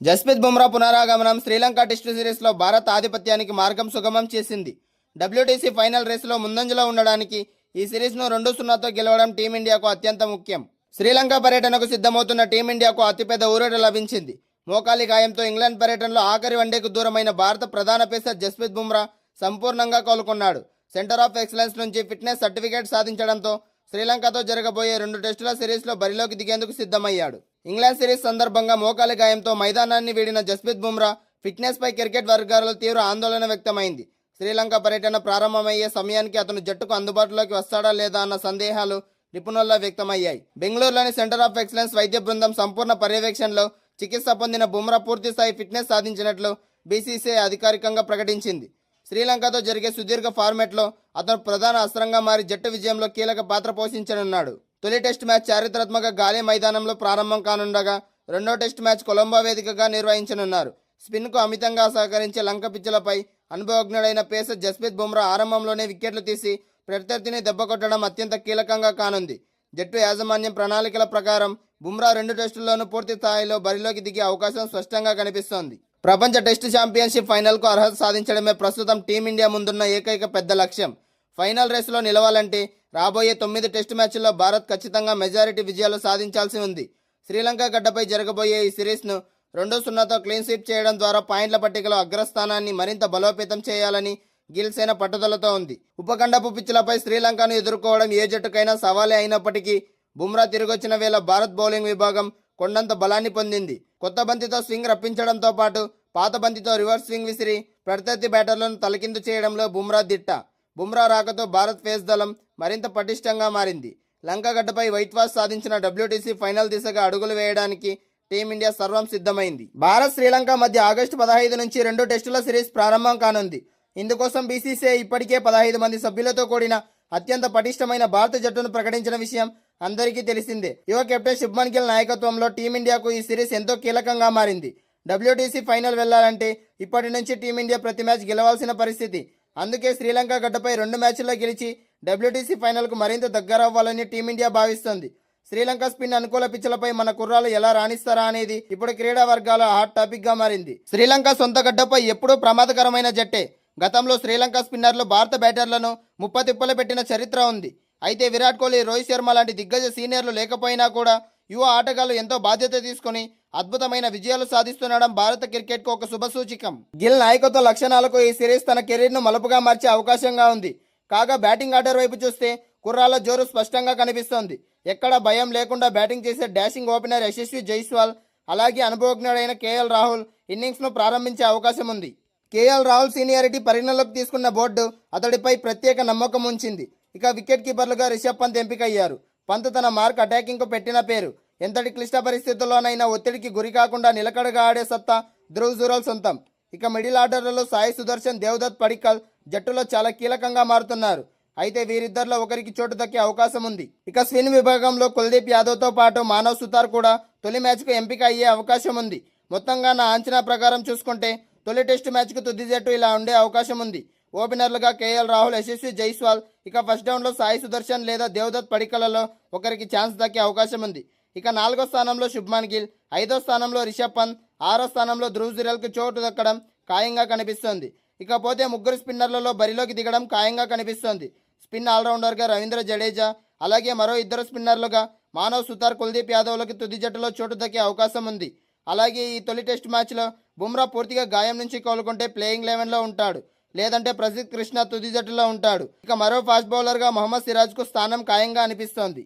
Jasprit Bumrah పునరాగమనం Sri Lanka test సిరీస్లో భారత్ ఆధిపత్యానికి మార్గం సుగమం చేసింది. డబ్ల్యూటీసీ ఫైనల్ రేసులో ముందంజలో ఉండడానికి ఈ సిరీస్ను 2-0తో గెలవడం టీమిండియాకు అత్యంత ముఖ్యం. శ్రీలంక పర్యటనకు సిద్ధమవుతున్న టీమిండియాకు అతిపెద్ద ఊరట లభించింది. మోకాలి గాయంతో ఇంగ్లాండ్ పర్యటనలో ఆఖరి వన్డేకు దూరమైన భారత ప్రధాన పేసర్ జస్ప్రీత్ బుమ్రా సంపూర్ణంగా కోలుకున్నాడు. సెంటర్ ఆఫ్ ఎక్సలెన్స్ నుంచి ఫిట్నెస్ సర్టిఫికేట్ సాధించడంతో శ్రీలంకతో జరగబోయే 2 టెస్టుల సిరీస్లో బరిలోకి దిగేందుకు సిద్ధమయ్యాడు. ఇంగ్లాండ్ సిరీస్ సందర్భంగా మోకాలి గాయంతో మైదానాన్ని వీడిన జస్ప్రీత్ బుమ్రా ఫిట్నెస్ పై క్రికెట్ వర్గాలలో తీవ్ర ఆందోళన వ్యక్తమైంది. శ్రీలంక పర్యటన ప్రారంభమయ్యే సమయానికి అతను జట్టుకు అందుబాటులోకి వస్తాడా లేదా అన్న సందేహాలు నిపుణుల్లో వ్యక్తమయ్యాయి. బెంగళూరులోని సెంటర్ ఆఫ్ ఎక్సలెన్స్ వైద్య బృందం సంపూర్ణ పర్యవేక్షణలో చికిత్స పొందిన బుమ్రా పూర్తి స్థాయి ఫిట్నెస్ సాధించినట్లు బీసీసీఐ అధికారికంగా ప్రకటించింది. శ్రీలంకతో జరిగే సుదీర్ఘ ఫార్మాట్లో అతను ప్రధాన అస్త్రంగా మారి జట్టు విజయంలో కీలక పాత్ర పోషించనున్నాడు. తొలి టెస్ట్ మ్యాచ్ చారిత్రాత్మక గాలే మైదానంలో ప్రారంభం కానుండగా రెండో టెస్ట్ మ్యాచ్ కొలంబో వేదికగా నిర్వహించనున్నారు. స్పిన్కు అమితంగా సహకరించే లంక పిచ్చులపై అనుభవజ్ఞుడైన పేసర్ జస్ప్రీత్ బుమ్రా ఆరంభంలోనే వికెట్లు తీసి ప్రత్యర్థిని దెబ్బకొట్టడం అత్యంత కీలకంగా కానుంది. జట్టు యాజమాన్యం ప్రణాళికల ప్రకారం బుమ్రా 2 టెస్టుల్లోనూ పూర్తి స్థాయిలో బరిలోకి దిగే అవకాశం స్పష్టంగా కనిపిస్తోంది. ప్రపంచ టెస్ట్ ఛాంపియన్షిప్ ఫైనల్కు అర్హత సాధించడమే ప్రస్తుతం టీమిండియా ముందున్న ఏకైక పెద్ద లక్ష్యం. ఫైనల్ రేసులో నిలవాలంటే రాబోయే 9 టెస్ట్ మ్యాచ్ల్లో భారత్ ఖచ్చితంగా మెజారిటీ విజయాలు సాధించాల్సి ఉంది. శ్రీలంక గడ్డపై జరగబోయే ఈ సిరీస్ను 2-0తో క్లీన్ స్వీప్ చేయడం ద్వారా పాయింట్ల పట్టికలో అగ్రస్థానాన్ని మరింత బలోపేతం చేయాలని గిల్ సేన పట్టుదలతో ఉంది. ఉపఖండపు పిచ్చులపై శ్రీలంకను ఎదుర్కోవడం ఏ జట్టుకైనా సవాలే అయినప్పటికీ బుమ్రా తిరిగొచ్చిన వేళ భారత్ బౌలింగ్ విభాగం కొండంత బలాన్ని పొందింది. కొత్త బంతితో స్వింగ్ రప్పించడంతో పాటు పాత బంతితో రివర్స్ స్వింగ్ విసిరి ప్రత్యర్థి బ్యాటర్లను తలకిందు చేయడంలో బుమ్రా దిట్ట. బుమ్రా రాకతో భారత్ ఫేస్ దళం మరింత పటిష్టంగా మారింది. లంక గడ్డపై వైట్ వాష్ సాధించిన డబ్ల్యూటీసీ ఫైనల్ దిశగా అడుగులు వేయడానికి టీమిండియా సర్వం సిద్ధమైంది. భారత్ శ్రీలంక మధ్య ఆగస్టు 15 నుంచి 2 టెస్టుల సిరీస్ ప్రారంభం కానుంది. ఇందుకోసం బీసీసీఐ ఇప్పటికే 15 మంది సభ్యులతో కూడిన అత్యంత పటిష్టమైన భారత జట్టును ప్రకటించిన విషయం అందరికీ తెలిసిందే. యువ కెప్టెన్ శుభ్మన్ గిల్ నాయకత్వంలో టీమిండియాకు ఈ సిరీస్ ఎంతో కీలకంగా మారింది. డబ్ల్యూటీసీ ఫైనల్ వెళ్లాలంటే ఇప్పటి నుంచి టీమిండియా ప్రతి మ్యాచ్ గెలవాల్సిన పరిస్థితి. అందుకే శ్రీలంక గడ్డపై 2 మ్యాచ్ల్లో గెలిచి డబ్ల్యూటీసీ ఫైనల్కు మరింత దగ్గరవ్వాలని టీమిండియా భావిస్తోంది. శ్రీలంక స్పిన్ అనుకూల పిచ్చులపై మన కుర్రాలు ఎలా రాణిస్తారా అనేది ఇప్పుడు క్రీడా వర్గాల హాట్ టాపిక్ గా మారింది. శ్రీలంక సొంత గడ్డపై ఎప్పుడూ ప్రమాదకరమైన జట్టే. గతంలో శ్రీలంక స్పిన్నర్లు భారత బ్యాటర్లను ముప్పతిప్పలు పెట్టిన చరిత్ర ఉంది. అయితే విరాట్ కోహ్లీ, రోహిత్ శర్మ లాంటి దిగ్గజ సీనియర్లు లేకపోయినా కూడా యువ ఆటగాళ్లు ఎంతో బాధ్యత తీసుకుని అద్భుతమైన విజయాలు సాధిస్తుండడం భారత క్రికెట్కు ఒక శుభసూచికం. గిల్ నాయకత్వ లక్షణాలకు ఈ సిరీస్ తన కెరీర్ను మలుపుగా మార్చే అవకాశంగా ఉంది. కాగా బ్యాటింగ్ ఆర్డర్ వైపు చూస్తే కుర్రాల జోరు స్పష్టంగా కనిపిస్తోంది. ఎక్కడ భయం లేకుండా బ్యాటింగ్ చేసే డాషింగ్ ఓపెనర్ యశస్వి జైస్వాల్, అలాగే అనుభవజ్ఞుడైన కేఎల్ రాహుల్ ఇన్నింగ్స్ను ప్రారంభించే అవకాశం ఉంది. కేఎల్ రాహుల్ సీనియారిటీ పరిగణలోకి తీసుకున్న బోర్డు అతడిపై ప్రత్యేక నమ్మకం ఉంచింది. ఇక వికెట్ కీపర్లుగా రిషబ్ పంత్ ఎంపికయ్యారు. పంత్ తన మార్క్ అటాకింగ్కు పెట్టిన పేరు. ఎంతటి క్లిష్ట పరిస్థితుల్లోనైనా ఒత్తిడికి గురి కాకుండా నిలకడగా ఆడే సత్తా ధ్రువ్ జురల్ సొంతం. ఇక మిడిల్ ఆర్డర్లలో సాయి సుదర్శన్, దేవదత్ పడిక్కల్ జట్టులో చాలా కీలకంగా మారుతున్నారు. అయితే వీరిద్దరిలో ఒకరికి చోటు దక్కే అవకాశం ఉంది. ఇక స్పిన్ విభాగంలో కుల్దీప్ యాదవ్తో పాటు మానవ్ సుతార్ కూడా తొలి మ్యాచ్కు ఎంపిక అయ్యే అవకాశం ఉంది. మొత్తంగా నా అంచనా ప్రకారం చూసుకుంటే తొలి టెస్టు మ్యాచ్కు తుది జట్టు ఇలా ఉండే అవకాశం ఉంది. ఓపెనర్లుగా కేఎల్ రాహుల్, యశస్వి జైస్వాల్, ఇక ఫస్ట్ డౌన్లో సాయి సుదర్శన్ లేదా దేవదత్ పడిక్కలలో ఒకరికి ఛాన్స్ దక్కే అవకాశం ఉంది. ఇక 4వ స్థానంలో శుభ్మన్ గిల్, 5వ స్థానంలో రిషబ్ పంత్, 6వ స్థానంలో ధ్రువ్ జురెల్కు చోటు దక్కడం ఖాయంగా కనిపిస్తోంది. ఇకపోతే ముగ్గురు స్పిన్నర్లలో బరిలోకి దిగడం ఖాయంగా కనిపిస్తోంది. స్పిన్ ఆల్రౌండర్గా రవీంద్ర జడేజా, అలాగే మరో 2 స్పిన్నర్లుగా మానవ్ సుతార్, కుల్దీప్ యాదవ్లకి తుది జట్టులో చోటు దక్కే అవకాశం ఉంది. అలాగే ఈ తొలి టెస్ట్ మ్యాచ్లో బుమ్రా పూర్తిగా గాయం నుంచి కోలుకుంటే ప్లేయింగ్ 11లో ఉంటాడు, లేదంటే ప్రసిద్ధ్ కృష్ణ తుది జట్టులో ఉంటాడు. ఇక మరో ఫాస్ట్ బౌలర్గా మొహమ్మద్ సిరాజ్కు స్థానం ఖాయంగా అనిపిస్తోంది.